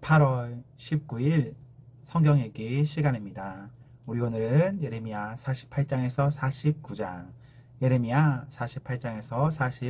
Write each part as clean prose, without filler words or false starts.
8월 19일 성경 읽기 시간입니다. 우리 오늘은 예레미야 48장에서 49장, 예레미야 48장에서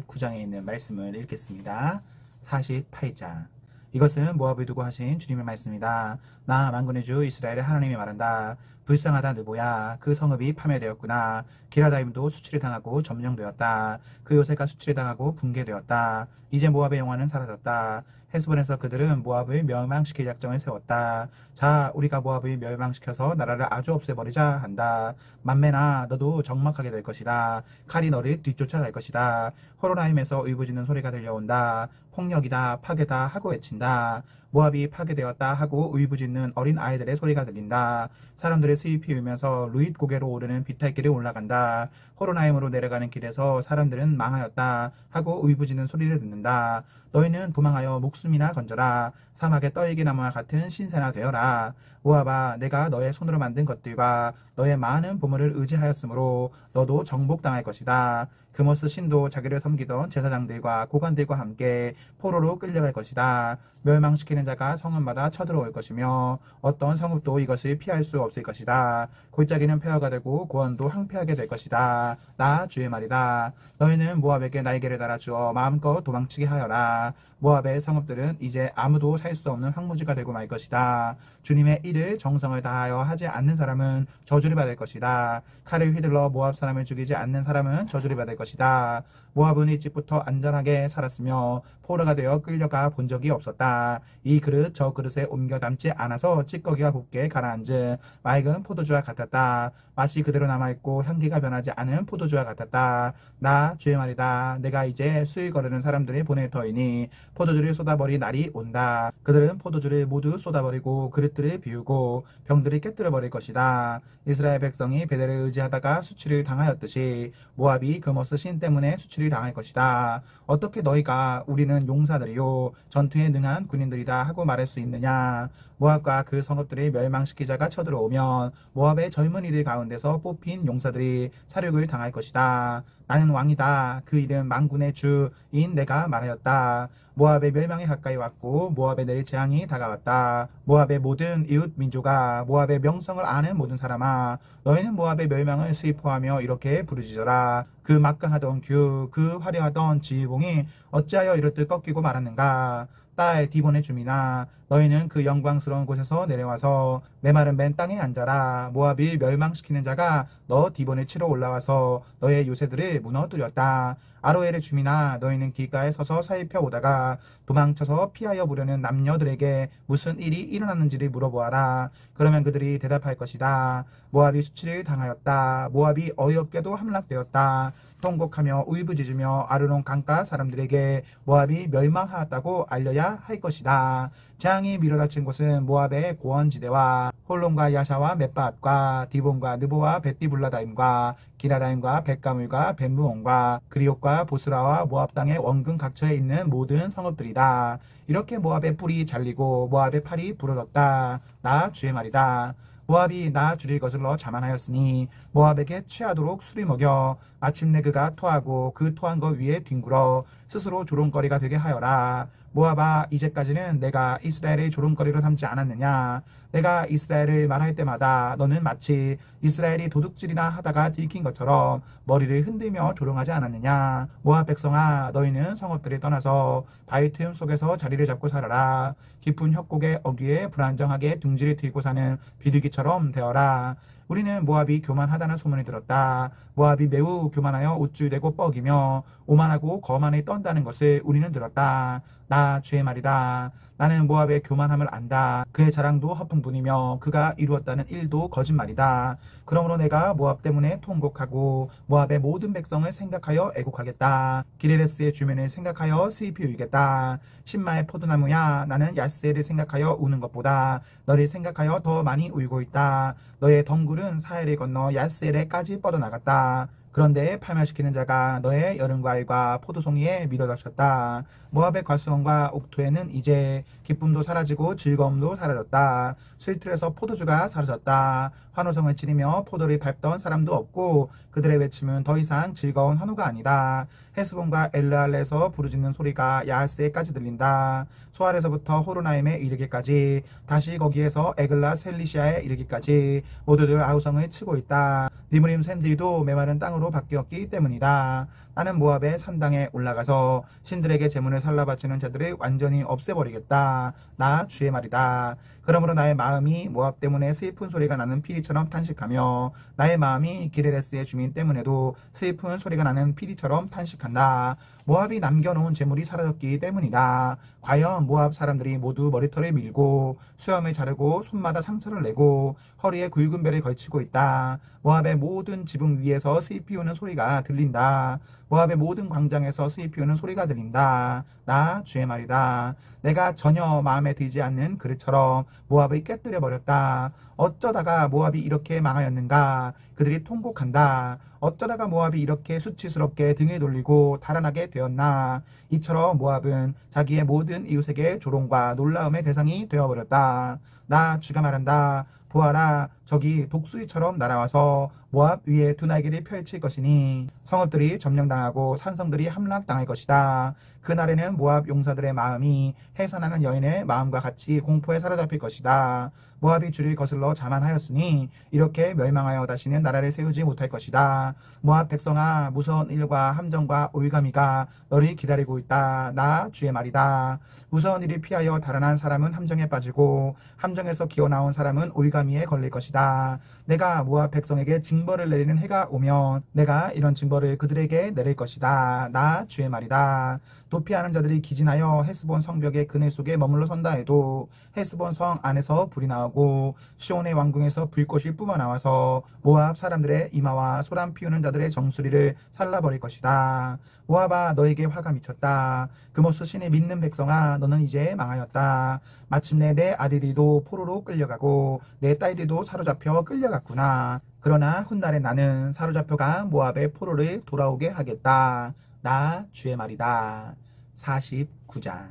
49장에 있는 말씀을 읽겠습니다. 48장. 이것은 모압을 두고 하신 주님의 말씀이다. 나 만군의 주 이스라엘의 하나님이 말한다. 불쌍하다 느보야, 그 성읍이 파멸되었구나. 기라다임도 수치를 당하고 점령되었다. 그 요새가 수치를 당하고 붕괴되었다. 이제 모압의 영화는 사라졌다. 헤스본에서 그들은 모압을 멸망시킬 작정을 세웠다. 자, 우리가 모압을 멸망시켜서 나라를 아주 없애버리자 한다. 만메나, 너도 적막하게 될 것이다. 칼이 너를 뒤쫓아갈 것이다. 호로나임에서 울부짖는 소리가 들려온다. 폭력이다, 파괴다 하고 외친다. 모압이 파괴되었다 하고 울부짖는 어린 아이들의 소리가 들린다. 사람들의 수입이 울면서 루잇 고개로 오르는 비탈길을 올라간다. 호로나임으로 내려가는 길에서 사람들은 망하였다 하고 울부짖는 소리를 듣는다. 너희는 도망하여 목숨이나 건져라. 사막의 떨기나무와 같은 신세나 되어라. 모압아, 내가 너의 손으로 만든 것들과 너의 많은 보물을 의지하였으므로 너도 정복당할 것이다. 그모스 신도 자기를 섬기던 제사장들과 고관들과 함께 포로로 끌려갈 것이다. 멸망시키는 자가 성읍마다 쳐들어올 것이며 어떤 성읍도 이것을 피할 수 없을 것이다. 골짜기는 폐허가 되고 고원도 황폐하게 될 것이다. 나 주의 말이다. 너희는 모압에게 날개를 달아주어 마음껏 도망치게 하여라. 모압의 성읍들은 이제 아무도 살 수 없는 황무지가 되고 말 것이다. 주님의 일을 정성을 다하여 하지 않는 사람은 저주를 받을 것이다. 칼을 휘둘러 모압 사람을 죽이지 않는 사람은 저주를 받을 것이다. 모압은 일찍부터 안전하게 살았으며 포로가 되어 끌려가 본 적이 없었다. 이 그릇 저 그릇에 옮겨 담지 않아서 찌꺼기가 곱게 가라앉은 맑은 포도주와 같았다. 맛이 그대로 남아있고 향기가 변하지 않은 포도주와 같았다. 나 주의 말이다. 내가 이제 수일 거르는 사람들을 보낼 터이니 포도주를 쏟아버릴 날이 온다. 그들은 포도주를 모두 쏟아버리고 그릇들을 비우고 병들을 깨뜨려 버릴 것이다. 이스라엘 백성이 베델을 의지하다가 수치를 당하였듯이 모압이 그모스 신 때문에 수치를 당할 것이다. 어떻게 너희가 우리는 용사들이요 전투에 능한 군인들이다 하고 말할 수 있느냐. 모압과 그 성읍들을 멸망시키자가 쳐들어오면 모압의 젊은이들 가운데서 뽑힌 용사들이 사륙을 당할 것이다. 나는 왕이다. 그 이름 만군의 주인 내가 말하였다. 모압의 멸망이 가까이 왔고 모압에 내릴 재앙이 다가왔다. 모압의 모든 이웃 민족아, 모압의 명성을 아는 모든 사람아, 너희는 모압의 멸망을 슬퍼하며 이렇게 부르짖어라. 그 막강하던 규, 그 화려하던 지휘봉이 어찌하여 이렇듯 꺾이고 말았는가. 딸 디본의 주민아, 너희는 그 영광스러운 곳에서 내려와서 메마른 맨 땅에 앉아라. 모압을 멸망시키는 자가 너 디본을 치러 올라와서 너의 요새들을 무너뜨렸다. 아로엘의 주민아, 너희는 길가에 서서 살펴보다가 도망쳐서 피하여 보려는 남녀들에게 무슨 일이 일어났는지를 물어보아라. 그러면 그들이 대답할 것이다. 모압이 수치를 당하였다. 모압이 어이없게도 함락되었다. 통곡하며 울부짖으며 아르논 강가 사람들에게 모압이 멸망하였다고 알려야 할 것이다. 재앙이 밀어닥친 곳은 모압의 고원지대와 홀론과 야샤와 მეტ바앗과 디본과 느보와 벳디블라다임과 기라다임과 벳가물과 벳무온과 그리옥과 보스라와 모압 땅의 원근 각처에 있는 모든 성읍들이다. 이렇게 모압의 뿔이 잘리고 모압의 팔이 부러졌다. 나 주의 말이다. 모압이 나 주를 거슬러 자만하였으니 모압에게 취하도록 술을 먹여 마침내 그가 토하고 그 토한 것 위에 뒹굴어 스스로 조롱거리가 되게 하여라. 모압아, 이제까지는 내가 이스라엘의 조롱거리로 삼지 않았느냐. 내가 이스라엘을 말할 때마다 너는 마치 이스라엘이 도둑질이나 하다가 들킨 것처럼 머리를 흔들며 조롱하지 않았느냐. 모압 백성아, 너희는 성읍들을 떠나서 바위 틈 속에서 자리를 잡고 살아라. 깊은 협곡의 어귀에 불안정하게 둥지를 들고 사는 비둘기처럼 되어라. 우리는 모압이 교만하다는 소문을 들었다. 모압이 매우 교만하여 우쭐대고 뻐기며 오만하고 거만을 떤다는 것을 우리는 들었다. 나 주의 말이다. 나는 모압의 교만함을 안다. 그의 자랑도 허풍뿐이며 그가 이루었다는 일도 거짓말이다. 그러므로 내가 모압 때문에 통곡하고 모압의 모든 백성을 생각하여 애곡하겠다. 기레레스의 주민을 생각하여 슬피 울겠다. 신마의 포도나무야, 나는 야스엘을 생각하여 우는 것보다 너를 생각하여 더 많이 울고 있다. 너의 덩굴은 사해를 건너 야스엘에까지 뻗어나갔다. 그런데 파멸시키는 자가 너의 여름 과일과 포도송이에 밀어닥쳤다. 모압의 과수원과 옥토에는 이제 기쁨도 사라지고 즐거움도 사라졌다. 술틀에서 포도주가 사라졌다. 환호성을 지르며 포도를 밟던 사람도 없고 그들의 외침은 더 이상 즐거운 환호가 아니다. 헤스본과 엘르알레에서 부르짖는 소리가 야하스에까지 들린다. 소알에서부터 호로나임에 이르기까지, 다시 거기에서 에글라 셀리시아에 이르기까지 모두들 아우성을 치고 있다. 니므림 샘들도 메마른 땅으로 바뀌었기 때문이다. 나는 모압의 산당에 올라가서 신들에게 제문을 살라바치는 자들을 완전히 없애버리겠다. 나 주의 말이다. 그러므로 나의 마음이 모압 때문에 슬픈 소리가 나는 피리처럼 탄식하며, 나의 마음이 기레레스의 주민 때문에도 슬픈 소리가 나는 피리처럼 탄식한다. 모압이 남겨놓은 재물이 사라졌기 때문이다. 과연 모압 사람들이 모두 머리털을 밀고 수염을 자르고 손마다 상처를 내고 허리에 굵은 벨을 걸치고 있다. 모압의 모든 지붕 위에서 슬피 우는 소리가 들린다. 모압의 모든 광장에서 슬피 우는 소리가 들린다. 나 주의 말이다. 내가 전혀 마음에 들지 않는 그릇처럼 모압을 깨뜨려 버렸다. 어쩌다가 모압이 이렇게 망하였는가. 그들이 통곡한다. 어쩌다가 모압이 이렇게 수치스럽게 등을 돌리고 달아나게 되었나. 이처럼 모압은 자기의 모든 이웃에게 조롱과 놀라움의 대상이 되어버렸다. 나 주가 말한다. 보아라, 저기 독수리처럼 날아와서 모압 위에 두 날개를 펼칠 것이니 성읍들이 점령당하고 산성들이 함락당할 것이다. 그날에는 모압 용사들의 마음이 해산하는 여인의 마음과 같이 공포에 사로잡힐 것이다. 모압이 주를 거슬러 자만하였으니 이렇게 멸망하여 다시는 나라를 세우지 못할 것이다. 모압 백성아, 무서운 일과 함정과 올가미가 너를 기다리고 있다. 나 주의 말이다. 무서운 일을 피하여 달아난 사람은 함정에 빠지고 함정에서 기어나온 사람은 올가미에 걸릴 것이다. 내가 모압 백성에게 징벌을 내리는 해가 오면 내가 이런 징벌을 그들에게 내릴 것이다. 나 주의 말이다. 도피하는 자들이 기진하여 헤스본 성벽의 그늘 속에 머물러 선다 해도 헤스본 성 안에서 불이 나오고 시온의 왕궁에서 불꽃이 뿜어나와서 모압 사람들의 이마와 소란 피우는 자들의 정수리를 살라버릴 것이다. 모압아, 너에게 화가 미쳤다. 그모스 신을 믿는 백성아, 너는 이제 망하였다. 마침내 내 아들들도 포로로 끌려가고 내 딸들도 사로잡혀 끌려갔구나. 그러나 훗날에 나는 사로잡혀가 모압의 포로를 돌아오게 하겠다. 나 주의 말이다. 49장.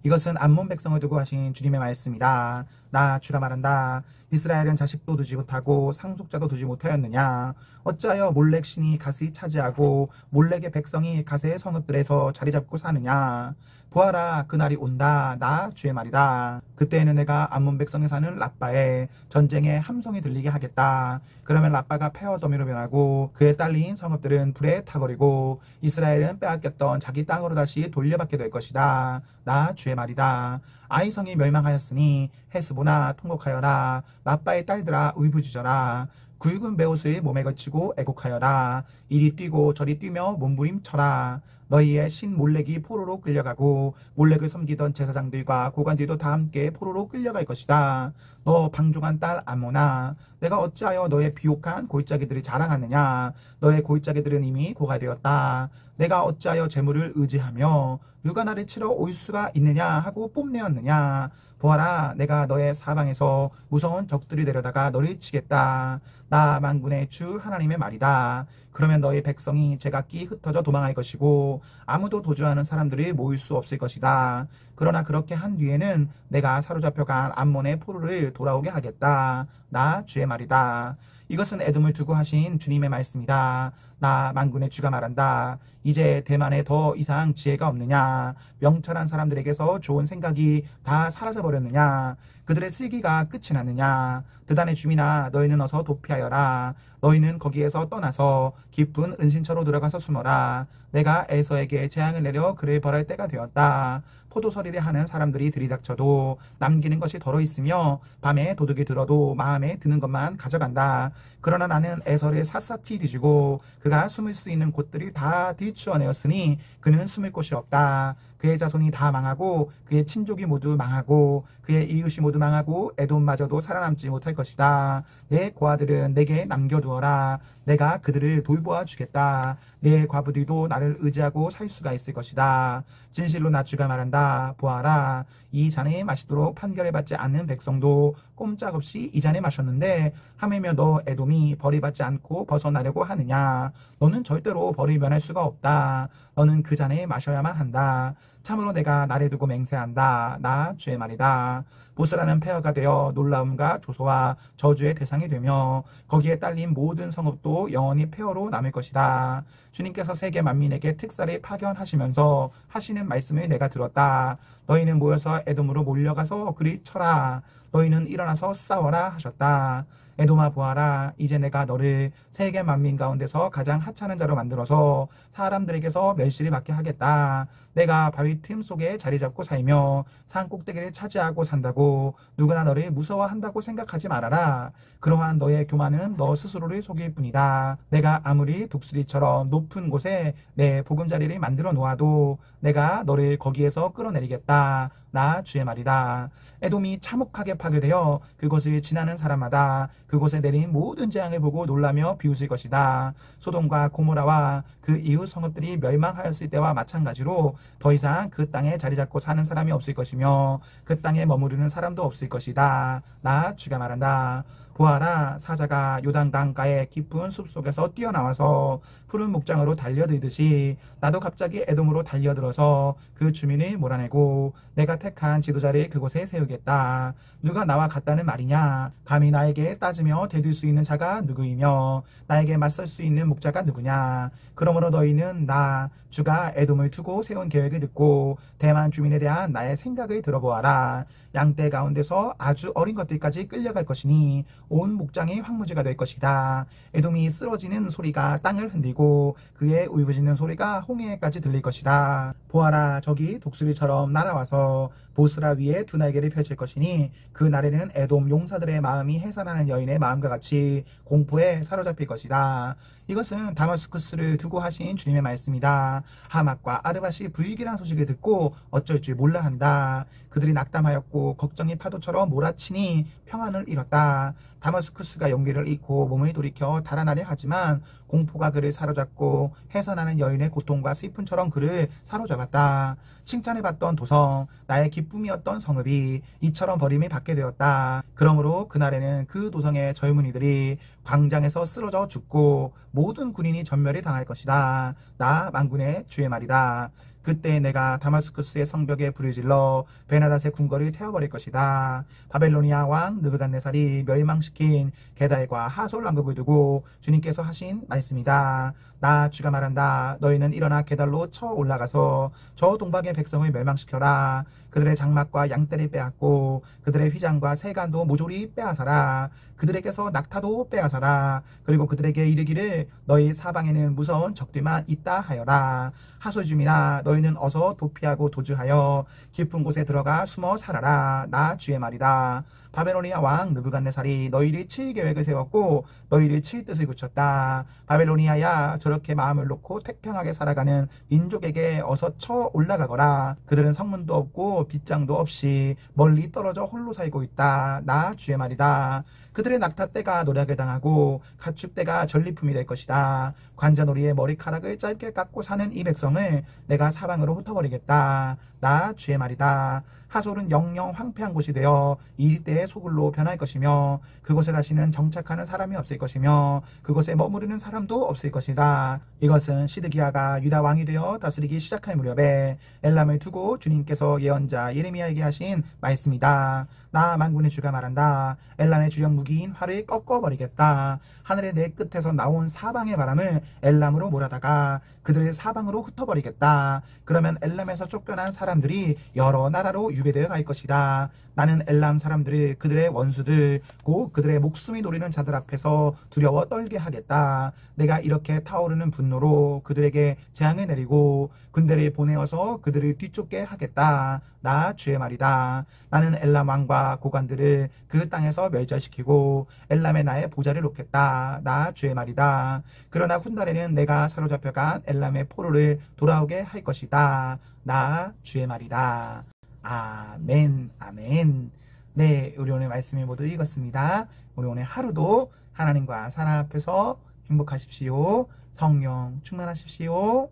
이것은 암몬 백성을 두고 하신 주님의 말씀이다. 나 주가 말한다. 이스라엘은 자식도 두지 못하고 상속자도 두지 못하였느냐. 어찌하여 몰렉 신이 갓을 차지하고 몰렉의 백성이 갓의 성읍들에서 자리 잡고 사느냐. 보아라, 그날이 온다. 나 주의 말이다. 그때에는 내가 암몬 백성에 사는 라빠에 전쟁의 함성이 들리게 하겠다. 그러면 라빠가 폐허더미로 변하고 그의 딸린 성읍들은 불에 타버리고 이스라엘은 빼앗겼던 자기 땅으로 다시 돌려받게 될 것이다. 나 주의 말이다. 아이성이 멸망하였으니 헤스보나 통곡하여라. 라빠의 딸들아 울부짖어라. 굵은 베옷을 몸에 걸치고 애곡하여라. 이리 뛰고 저리 뛰며 몸부림쳐라. 너희의 신 몰렉이 포로로 끌려가고 몰렉을 섬기던 제사장들과 고관들도 다 함께 포로로 끌려갈 것이다. 너 방종한 딸 암몬아, 내가 어찌하여 너의 비옥한 골짜기들을 자랑하느냐. 너의 골짜기들은 이미 고가 되었다. 내가 어찌하여 재물을 의지하며 누가 나를 치러 올 수가 있느냐 하고 뽐내었느냐. 보아라, 내가 너의 사방에서 무서운 적들이 내려다가 너를 치겠다. 나 만군의 주 하나님의 말이다. 그러면 너희 백성이 제각기 흩어져 도망할 것이고 아무도 도주하는 사람들이 모일 수 없을 것이다. 그러나 그렇게 한 뒤에는 내가 사로잡혀간 암몬의 포로를 돌아오게 하겠다. 나 주의 말이다. 이것은 에돔을 두고 하신 주님의 말씀이다. 나 만군의 주가 말한다. 이제 대만에 더 이상 지혜가 없느냐. 명철한 사람들에게서 좋은 생각이 다 사라져버렸느냐. 그들의 슬기가 끝이 났느냐. 드단의 주민아, 너희는 어서 도피하여라. 너희는 거기에서 떠나서 깊은 은신처로 들어가서 숨어라. 내가 에서에게 재앙을 내려 그를 벌할 때가 되었다. 포도서리를 하는 사람들이 들이닥쳐도 남기는 것이 덜어 있으며 밤에 도둑이 들어도 마음에 드는 것만 가져간다. 그러나 나는 에서를 샅샅이 뒤지고 그가 숨을 수 있는 곳들이 다 뒤추어내었으니 그는 숨을 곳이 없다. 그의 자손이 다 망하고 그의 친족이 모두 망하고 그의 이웃이 모두 망하고 에돔마저도 살아남지 못할 것이다. 내 고아들은 내게 남겨두어라. 내가 그들을 돌보아 주겠다. 내 과부들도 나를 의지하고 살 수가 있을 것이다. 진실로 나 주가 말한다. 보아라, 이 잔에 마시도록 판결해받지 않는 백성도 꼼짝없이 이 잔에 마셨는데 하물며 너 에돔이 벌이받지 않고 벗어나려고 하느냐. 너는 절대로 벌을 면할 수가 없다. 너는 그 잔에 마셔야만 한다. 참으로 내가 나를 두고 맹세한다. 나 주의 말이다. 보스라는 폐허가 되어 놀라움과 조소와 저주의 대상이 되며 거기에 딸린 모든 성읍도 영원히 폐허로 남을 것이다. 주님께서 세계 만민에게 특사를 파견하시면서 하시는 말씀을 내가 들었다. 너희는 모여서 에돔으로 몰려가서 그리 쳐라. 너희는 일어나서 싸워라 하셨다. 에돔아 보아라. 이제 내가 너를 세계 만민 가운데서 가장 하찮은 자로 만들어서 사람들에게서 멸시를 받게 하겠다. 내가 바위 틈 속에 자리 잡고 살며 산 꼭대기를 차지하고 산다고 누구나 너를 무서워한다고 생각하지 말아라. 그러한 너의 교만은 너 스스로를 속일 뿐이다. 내가 아무리 독수리처럼 높은 곳에 내 보금자리를 만들어 놓아도 내가 너를 거기에서 끌어내리겠다. 나 주의 말이다. 에돔이 참혹하게 파괴되어 그곳을 지나는 사람마다 그곳에 내린 모든 재앙을 보고 놀라며 비웃을 것이다. 소돔과 고모라와 그 이웃 성읍들이 멸망하였을 때와 마찬가지로 더 이상 그 땅에 자리 잡고 사는 사람이 없을 것이며 그 땅에 머무르는 사람도 없을 것이다. 나 주가 말한다. 보아라. 사자가 요단 강가의 깊은 숲속에서 뛰어나와서 푸른 목장으로 달려들듯이 나도 갑자기 에돔으로 달려들어서 그 주민을 몰아내고 내가 택한 지도자를 그곳에 세우겠다. 누가 나와 같다는 말이냐? 감히 나에게 따지며 대들 수 있는 자가 누구이며 나에게 맞설 수 있는 목자가 누구냐? 그러므로 너희는 나 주가 에돔을 두고 세운 계획을 듣고 대만 주민에 대한 나의 생각을 들어보아라. 양떼 가운데서 아주 어린 것들까지 끌려갈 것이니 온 목장이 황무지가 될 것이다. 에돔이 쓰러지는 소리가 땅을 흔들고 그의 울부짖는 소리가 홍해까지 들릴 것이다. 보아라. 저기 독수리처럼 날아와서 보스라 위에 두 날개를 펼칠 것이니 그 날에는 에돔 용사들의 마음이 해산하는 여인의 마음과 같이 공포에 사로잡힐 것이다. 이것은 다마스쿠스를 두고 하신 주님의 말씀이다. 하맛과 아르밧이 불길한 소식을 듣고 어쩔 줄 몰라 한다. 그들이 낙담하였고 걱정이 파도처럼 몰아치니 평안을 잃었다. 다마스쿠스가 용기를 잃고 몸을 돌이켜 달아나려 하지만 공포가 그를 사로잡고 해산하는 여인의 고통과 슬픔처럼 그를 사로잡았다. 칭찬해받던 도성, 나의 기쁨이었던 성읍이 이처럼 버림을 받게 되었다. 그러므로 그날에는 그 도성의 젊은이들이 광장에서 쓰러져 죽고 모든 군인이 전멸을 당할 것이다. 나 만군의 주의 말이다. 그때 내가 다마스쿠스의 성벽에 불을 질러 베나닷의 궁궐을 태워버릴 것이다. 바벨로니아 왕 느부갓네살이 멸망시킨 게달과 하솔 왕국을 두고 주님께서 하신 말씀이다. 나 주가 말한다. 너희는 일어나 게달로 쳐 올라가서 저 동방의 백성을 멸망시켜라. 그들의 장막과 양떼를 빼앗고 그들의 휘장과 세간도 모조리 빼앗아라. 그들에게서 낙타도 빼앗아라. 그리고 그들에게 이르기를 너희 사방에는 무서운 적들만 있다 하여라. 하솔주민아 너희는 어서 도피하고 도주하여 깊은 곳에 들어가 숨어 살아라. 나 주의 말이다. 바벨로니아 왕 느부갓네살이 너희를 칠 계획을 세웠고 너희를 칠 뜻을 굳혔다. 바벨로니아야 저렇게 마음을 놓고 태평하게 살아가는 민족에게 어서 쳐 올라가거라. 그들은 성문도 없고 빗장도 없이 멀리 떨어져 홀로 살고 있다. 나 주의 말이다. 그들의 낙타떼가 노략을 당하고 가축떼가 전리품이 될 것이다. 관자놀이의 머리카락을 짧게 깎고 사는 이 백성을 내가 사방으로 흩어버리겠다. 나 주의 말이다. 하솔은 영영 황폐한 곳이 되어 이 일대의 소굴로 변할 것이며 그곳에 다시는 정착하는 사람이 없을 것이며 그곳에 머무르는 사람도 없을 것이다. 이것은 시드기야가 유다 왕이 되어 다스리기 시작할 무렵에 엘람을 두고 주님께서 예언자 예레미야에게 하신 말씀이다. 나 만군의 주가 말한다. 엘람의 주력 무기인 활을 꺾어버리겠다. 하늘의 내 끝에서 나온 사방의 바람을 엘람으로 몰아다가 그들의 사방으로 흩어버리겠다. 그러면 엘람에서 쫓겨난 사람들이 여러 나라로 유배되어 갈 것이다. 나는 엘람 사람들을 그들의 원수들 곧 그들의 목숨이 노리는 자들 앞에서 두려워 떨게 하겠다. 내가 이렇게 타오르는 분노로 그들에게 재앙을 내리고 군대를 보내어서 그들을 뒤쫓게 하겠다. 나 주의 말이다. 나는 엘람 왕과 고관들을 그 땅에서 멸절시키고 엘람에 나의 보좌를 놓겠다. 나 주의 말이다. 그러나 훗날에는 내가 사로잡혀간 엘람의 포로를 돌아오게 할 것이다. 나 주의 말이다. 아멘, 아멘. 네, 우리 오늘 말씀을 모두 읽었습니다. 우리 오늘 하루도 하나님과 사랑 앞에서 행복하십시오. 성령 충만하십시오.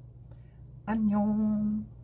안녕.